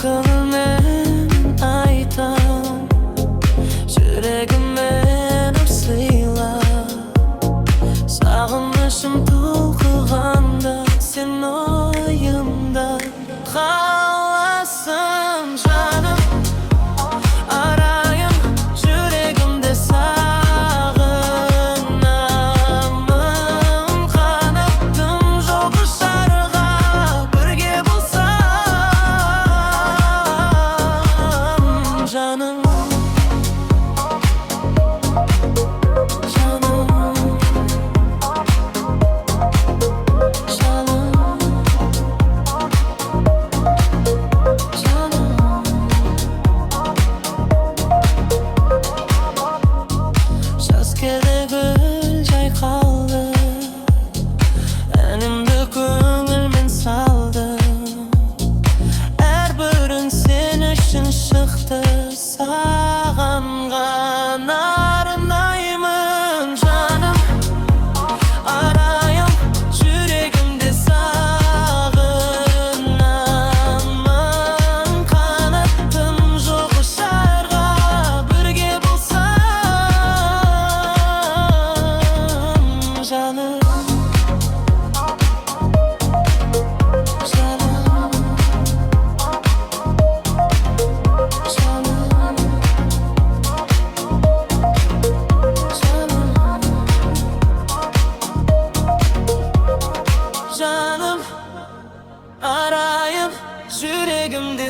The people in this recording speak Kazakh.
көңілмен айтам, жүрегіммен сыйла. Сағынышым толқығанда, сен ойымда қаласың жаным. Арайым жүрегімде сағынамын. Қанаттым жоқ ұшарға, бірге болсам жаным. Gül жайқалды, әнімді көңілмен салдым. Әрбірін сен үшін шықты, саған ғана арнаймын жаным. Арайым жүрегімде сағынамын. Қанаттым жоқ ұшарға, бірге болсам жаным. Жаным, арайым жүрегімде